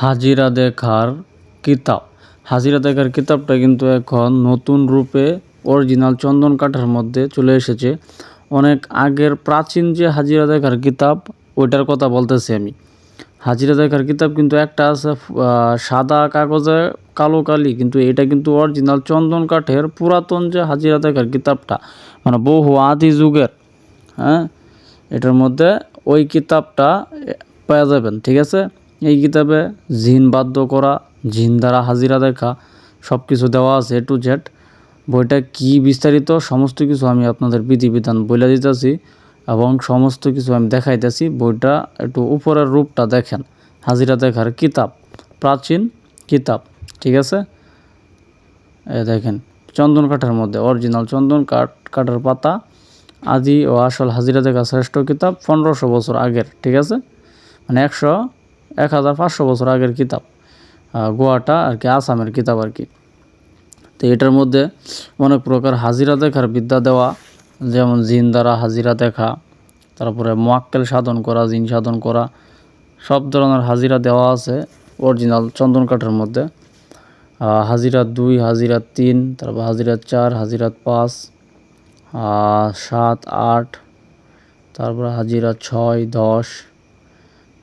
হাজিরা দেখার কিতাব। হাজিরা দেখার কিতাবটা কিন্তু এখন নতুন রূপে অরিজিনাল চন্দন কাঠের মধ্যে চলে এসেছে। অনেক আগের প্রাচীন যে হাজিরা দেখার কিতাব ওইটার কথা বলতেছি আমি। হাজিরা দেখার কিতাব কিন্তু একটা আছে সাদা কাগজে কালো কালি, কিন্তু এটা কিন্তু অরিজিনাল চন্দন কাঠের পুরাতন যে হাজিরা দেখার কিতাবটা, মানে বহু আদি যুগের। হ্যাঁ, এটার মধ্যে ওই কিতাবটা পাওয়া যাবেন, ঠিক আছে। এই কিতাবে জিন বাধ্য করা, জিন দ্বারা হাজিরা দেখা সব কিছু দেওয়া আছে এ টু জেড। বইটা কি বিস্তারিত সমস্ত কিছু আমি আপনাদের বিধিবিধান বলে দিতেছি এবং সমস্ত কিছু আমি দেখাইতেছি। বইটা একটু উপরের রূপটা দেখেন, হাজিরা দেখার কিতাব, প্রাচীন কিতাব, ঠিক আছে। দেখেন চন্দন কাঠের মধ্যে অরিজিনাল চন্দন কাঠের পাতা, আদি ও আসল হাজিরা দেখা শ্রেষ্ঠ কিতাব, 1500 বছর আগের, ঠিক আছে। মানে 1500 বছর আগের কিতাব, গোয়াটা আর কি, আসামের কিতাব আর কি। তো এটার মধ্যে অনেক প্রকার হাজিরা দেখার বিদ্যা দেওয়া, যেমন জিন দ্বারা হাজিরা দেখা, তারপরে মোয়াক্কেল সাধন করা, জিন সাধন করা, সব ধরনের হাজিরা দেওয়া আছে অরিজিনাল চন্দন কাঠের মধ্যে। হাজিরা 2, হাজিরা 3, তারপর হাজিরা 4, হাজিরা 5, 7, 8, তারপরে হাজিরা 6, 10,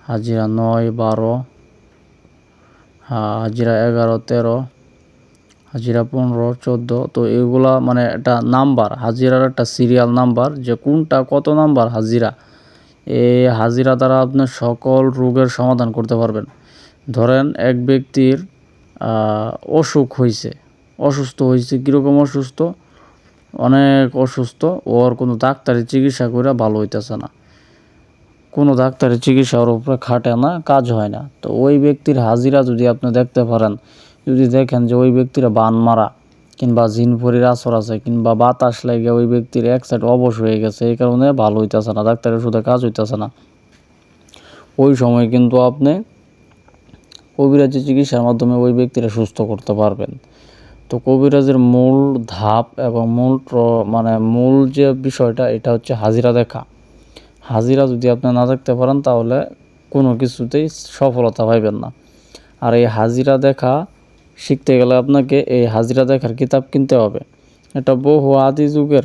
হাজিরা 9, 12, হাজিরা 11, 13, হাজিরা 15, 14। তো এগুলা মানে একটা নাম্বার, হাজিরার একটা সিরিয়াল নাম্বার, যে কোনটা কত নাম্বার হাজিরা। এই হাজিরা দ্বারা আপনি সকল রোগের সমাধান করতে পারবেন। ধরেন এক ব্যক্তির অসুস্থ হয়েছে, কীরকম অসুস্থ, অনেক অসুস্থ, ওর কোনো ডাক্তারি চিকিৎসা করে ভালো হইতেছে না, কোনো ডাক্তারি চিকিৎসা ওর উপরে খাটে না, কাজ হয় না। তো ওই ব্যক্তির হাজিরা যদি আপনি দেখতে পারেন, যদি দেখেন যে ওই ব্যক্তির বান মারা, কিংবা জিনপরির আসর আছে, কিংবা বাতাস লাগে ওই ব্যক্তির এক সাইড অবশ হয়ে গেছে, এই কারণে ভালো হইতেছে না, ডাক্তারের ওষুধে কাজ হইতেছে না, ওই সময় কিন্তু আপনি কবিরাজি চিকিৎসার মাধ্যমে ওই ব্যক্তিরা সুস্থ করতে পারবেন। তো কবিরাজের মূল ধাপ এবং মূল যে বিষয়টা, এটা হচ্ছে হাজিরা দেখা। হাজিরা যদি আপনি না দেখতে পারেন তাহলে কোনো কিছুতেই সফলতা পাইবেন না। আর এই হাজিরা দেখা শিখতে গেলে আপনাকে এই হাজিরা দেখার কিতাব কিনতে হবে। এটা বহু আদি যুগের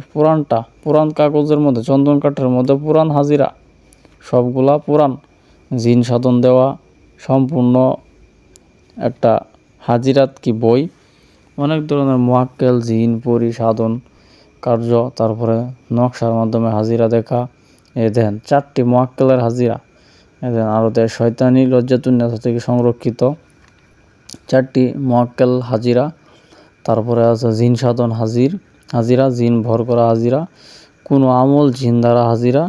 পুরান কাগজের মধ্যে, চন্দন কাঠের মধ্যে পুরান হাজিরা, সবগুলা পুরান, জিন সাধন দেওয়া সম্পূর্ণ একটা হাজিরাত কি বই। অনেক ধরনের মোয়াক্কেল, জিন পরি সাধন কার্য, তারপরে নকশার মাধ্যমে হাজিরা দেখা। এই দেন 4টি মোয়াক্কেলের হাজিরা, এই দেন আরও দেয় শয়তানি লজ্জাতুন্নেসা থেকে সংরক্ষিত 4টি মোয়াক্কেল হাজিরা। তারপরে আছে জিন সাধন হাজিরা, জিন ভর করা হাজিরা, কোনো আমল জিন দ্বারা হাজিরা,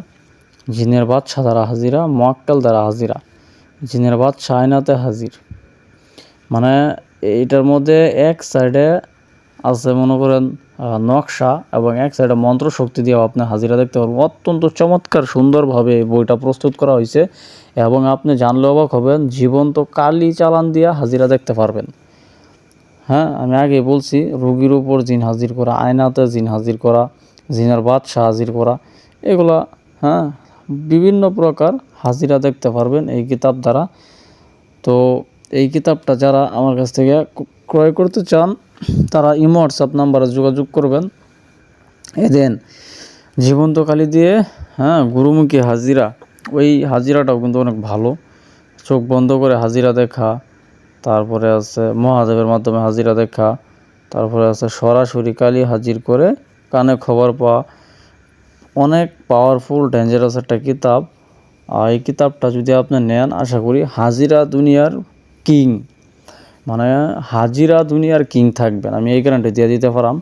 জিনের বাদশা দ্বারা হাজিরা, মোয়াক্কেল দ্বারা হাজিরা, জিনের বাদশা আয়নাতে হাজির। মানে এইটার মধ্যে এক সাইডে আছে মনে করেন নকশা, এবং এক সাইডে মন্ত্র শক্তি দিয়েও আপনি হাজিরা দেখতে পারবেন। অত্যন্ত চমৎকার সুন্দরভাবে বইটা প্রস্তুত করা হয়েছে, এবং আপনি জানলে অবাক হবেন, জীবন্ত কালি চালান দিয়ে হাজিরা দেখতে পারবেন। হ্যাঁ, আমি আগে বলছি, রোগীর উপর জিন হাজির করা, আয়নাতে জিন হাজির করা, জিনের বাদশা হাজির করা, এগুলা বিভিন্ন প্রকার হাজিরা দেখতে পারবেন এই কিতাব দ্বারা। তো এই কিতাবটা যারা আমার কাছ থেকে ক্রয় করতে চান তারা ইমো হোয়াটসঅ্যাপ নাম্বারে যোগাযোগ করবেন। দেন জীবন্ত কালি দিয়ে গুরুমুখী হাজিরা, ওই হাজিরাটাও কিন্তু অনেক ভালো। চোখ বন্ধ করে হাজিরা দেখা, তারপরে আছে মহাদেবের মাধ্যমে হাজিরা দেখা, তারপরে আছে সরাসরি কালি হাজির করে কানে খবর পাওয়া। অনেক পাওয়ারফুল ডেঞ্জারাস একটা কিতাব। এই কিতাবটা যদি আপনি নেন, আশা করি হাজিরা দুনিয়ার কিং, মানে হাজিরা দুনিয়ার কিং থাকবেন, আমি এই গ্যারান্টি দিয়ে দিতে পারাম।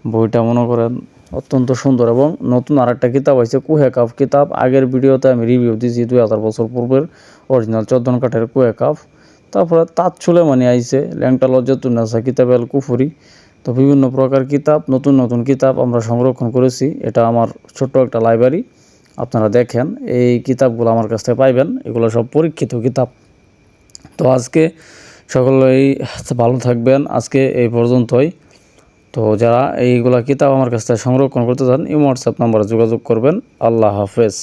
বইটা মনে করেন অত্যন্ত সুন্দর। এবং নতুন আরেকটা কিতাব আছে কুহে কাফ কিতাব, আগের ভিডিওতে আমি রিভিউ দিয়েছি 2000 বছর পূর্বের অরিজিনাল চন্দন কাঠের কুহে কাফ। তারপরে তাজ সুলেমানি আইছে, ল্যাংটা লজ্জাতুন্নেসা, কিতাবে আল কুফুরি। তো বিভিন্ন প্রকার কিতাব, নতুন কিতাব আমরা সংরক্ষণ করেছি। এটা আমার ছোট্ট একটা লাইব্রেরি, আপনারা দেখেন। এই কিতাবগুলো আমার কাছ থেকে পাইবেন, এগুলো সব পরীক্ষিত কিতাব। তো আজকে সকলেই ভালো থাকবেন, আজকে এই পর্যন্তই। তো যারা এইগুলা কিতাব আমার কাছ থেকে সংরক্ষণ করতে চান, ইমো হোয়াটসঅ্যাপ নাম্বারে যোগাযোগ করবেন। আল্লাহ হাফেজ।